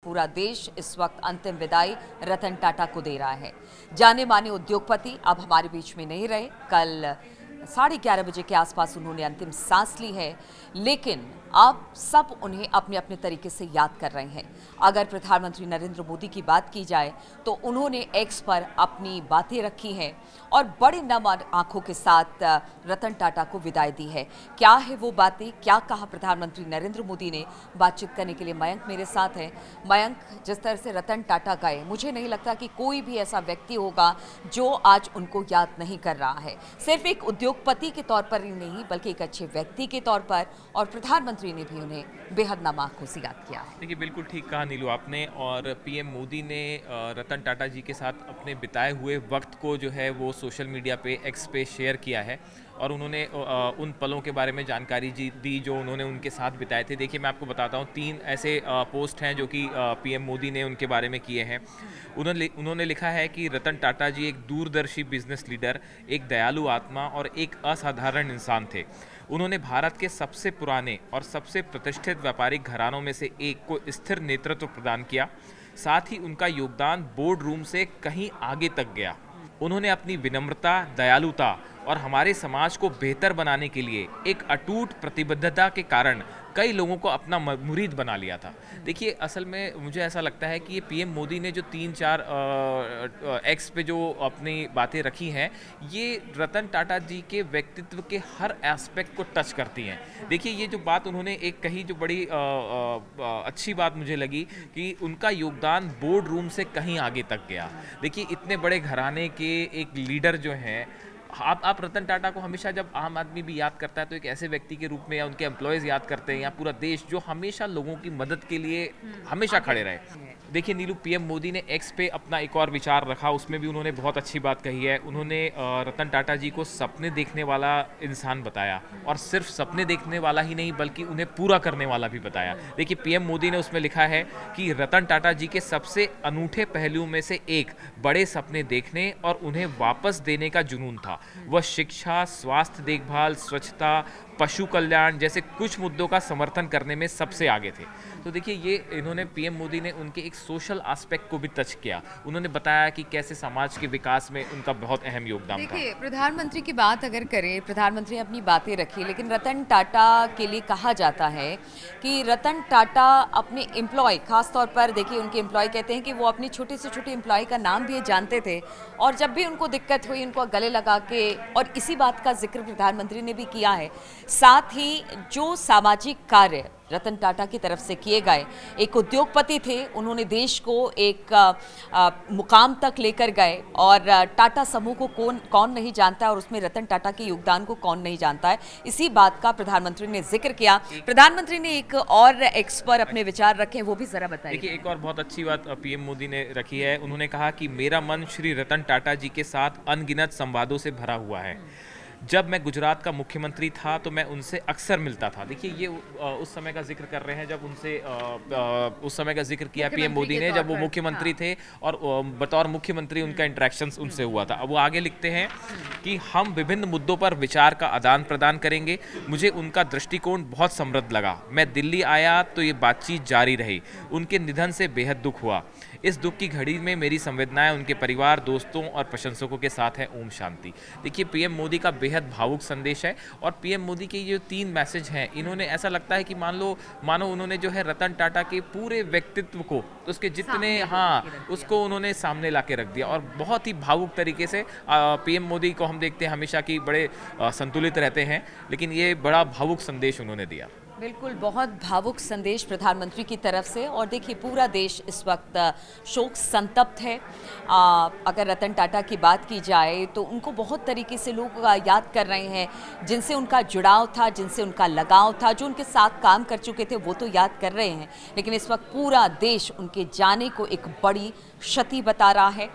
पूरा देश इस वक्त अंतिम विदाई रतन टाटा को दे रहा है। जाने माने उद्योगपति अब हमारे बीच में नहीं रहे। कल 11:30 बजे के आसपास उन्होंने अंतिम सांस ली है, लेकिन अब सब उन्हें अपने अपने तरीके से याद कर रहे हैं। अगर प्रधानमंत्री नरेंद्र मोदी की बात की जाए तो उन्होंने एक्स पर अपनी बातें रखी हैं और बड़े नम आंखों के साथ रतन टाटा को विदाई दी है। क्या है वो बातें, क्या कहा प्रधानमंत्री नरेंद्र मोदी ने? बातचीत करने के लिए मयंक मेरे साथ है। मयंक, जिस तरह से रतन टाटा गए, मुझे नहीं लगता कि कोई भी ऐसा व्यक्ति होगा जो आज उनको याद नहीं कर रहा है। सिर्फ एक उद्योगपति के तौर पर ही नहीं, बल्कि एक अच्छे व्यक्ति के तौर पर, और प्रधानमंत्री ने भी उन्हें बेहद नम आंखों से याद किया है। देखिए, बिल्कुल ठीक कहा नीलू आपने। और पीएम मोदी ने रतन टाटा जी के साथ अपने बिताए हुए वक्त को जो है वो सोशल मीडिया पे, एक्स पे शेयर किया है और उन्होंने उन पलों के बारे में जानकारी दी जो उन्होंने उनके साथ बिताए थे। देखिए, मैं आपको बताता हूँ, 3 ऐसे पोस्ट हैं जो कि पीएम मोदी ने उनके बारे में किए हैं। उन्होंने लिखा है कि रतन टाटा जी एक दूरदर्शी बिजनेस लीडर, एक दयालु आत्मा और एक असाधारण इंसान थे। उन्होंने भारत के सबसे पुराने और सबसे प्रतिष्ठित व्यापारिक घरानों में से एक को स्थिर नेतृत्व प्रदान किया। साथ ही उनका योगदान बोर्ड रूम से कहीं आगे तक गया। उन्होंने अपनी विनम्रता, दयालुता और हमारे समाज को बेहतर बनाने के लिए एक अटूट प्रतिबद्धता के कारण कई लोगों को अपना मुरीद बना लिया था। देखिए, असल में मुझे ऐसा लगता है कि ये पीएम मोदी ने जो 3-4 एक्स पे जो अपनी बातें रखी हैं, ये रतन टाटा जी के व्यक्तित्व के हर एस्पेक्ट को टच करती हैं। देखिए, ये जो बात उन्होंने एक कही जो बड़ी अच्छी बात मुझे लगी कि उनका योगदान बोर्ड रूम से कहीं आगे तक गया। देखिए, इतने बड़े घराने के एक लीडर जो हैं, आप रतन टाटा को हमेशा, जब आम आदमी भी याद करता है तो एक ऐसे व्यक्ति के रूप में, या उनके एम्प्लॉयज़ याद करते हैं, या पूरा देश जो हमेशा लोगों की मदद के लिए हमेशा खड़े रहे। देखिए नीलू, पीएम मोदी ने एक्स पे अपना एक और विचार रखा, उसमें भी उन्होंने बहुत अच्छी बात कही है। उन्होंने रतन टाटा जी को सपने देखने वाला इंसान बताया, और सिर्फ सपने देखने वाला ही नहीं बल्कि उन्हें पूरा करने वाला भी बताया। देखिए, पीएम मोदी ने उसमें लिखा है कि रतन टाटा जी के सबसे अनूठे पहलुओं में से एक बड़े सपने देखने और उन्हें वापस देने का जुनून था। वह शिक्षा, स्वास्थ्य देखभाल, स्वच्छता, पशु कल्याण जैसे कुछ मुद्दों का समर्थन करने में सबसे आगे थे। तो देखिए, ये इन्होंने, पीएम मोदी ने उनके एक सोशल एस्पेक्ट को भी टच किया। उन्होंने बताया कि कैसे समाज के विकास में उनका बहुत अहम योगदान था। देखिए, प्रधानमंत्री की बात अगर करें, प्रधानमंत्री ने अपनी बातें रखी, लेकिन रतन टाटा के लिए कहा जाता है कि रतन टाटा अपने एम्प्लॉय, खासतौर पर देखिए उनके एम्प्लॉय कहते हैं कि वो अपने छोटे से छोटे एम्प्लॉय का नाम भी जानते थे, और जब भी उनको दिक्कत हुई उनको गले लगा के, और इसी बात का जिक्र प्रधानमंत्री ने भी किया है। साथ ही जो सामाजिक कार्य रतन टाटा की तरफ से किए गए, एक उद्योगपति थे, उन्होंने देश को एक मुकाम तक लेकर गए, और टाटा समूह को कौन नहीं जानता है, और उसमें रतन टाटा के योगदान को कौन नहीं जानता है। इसी बात का प्रधानमंत्री ने जिक्र किया। प्रधानमंत्री ने एक और एक्स पर अपने विचार रखे, वो भी जरा बताइए। देखिए, एक और बहुत अच्छी बात पीएम मोदी ने रखी है। उन्होंने कहा कि मेरा मन श्री रतन टाटा जी के साथ अनगिनत संवादों से भरा हुआ है। जब मैं गुजरात का मुख्यमंत्री था तो मैं उनसे अक्सर मिलता था। देखिए, ये उस समय का जिक्र कर रहे हैं जब उनसे उस समय का जिक्र किया पीएम मोदी ने, जब वो मुख्यमंत्री थे, और बतौर मुख्यमंत्री उनका इंटरेक्शंस उनसे हुआ था। अब वो आगे लिखते हैं कि हम विभिन्न मुद्दों पर विचार का आदान प्रदान करेंगे। मुझे उनका दृष्टिकोण बहुत समृद्ध लगा। मैं दिल्ली आया तो ये बातचीत जारी रही। उनके निधन से बेहद दुख हुआ। इस दुख की घड़ी में मेरी संवेदनाएं उनके परिवार, दोस्तों और प्रशंसकों के साथ है। ओम शांति। देखिए, पीएम मोदी का बेहद भावुक संदेश है, और पीएम मोदी के ये 3 मैसेज हैं, इन्होंने, ऐसा लगता है कि मानो उन्होंने जो है रतन टाटा के पूरे व्यक्तित्व को, उसके जितने, उसको उन्होंने सामने ला के रख दिया, और बहुत ही भावुक तरीके से। पीएम मोदी को हम देखते हैं हमेशा कि बड़े संतुलित रहते हैं, लेकिन ये बड़ा भावुक संदेश उन्होंने दिया। बिल्कुल, बहुत भावुक संदेश प्रधानमंत्री की तरफ से। और देखिए, पूरा देश इस वक्त शोक संतप्त है। अगर रतन टाटा की बात की जाए तो उनको बहुत तरीके से लोग याद कर रहे हैं, जिनसे उनका जुड़ाव था, जिनसे उनका लगाव था, जो उनके साथ काम कर चुके थे, वो तो याद कर रहे हैं, लेकिन इस वक्त पूरा देश उनके जाने को एक बड़ी क्षति बता रहा है।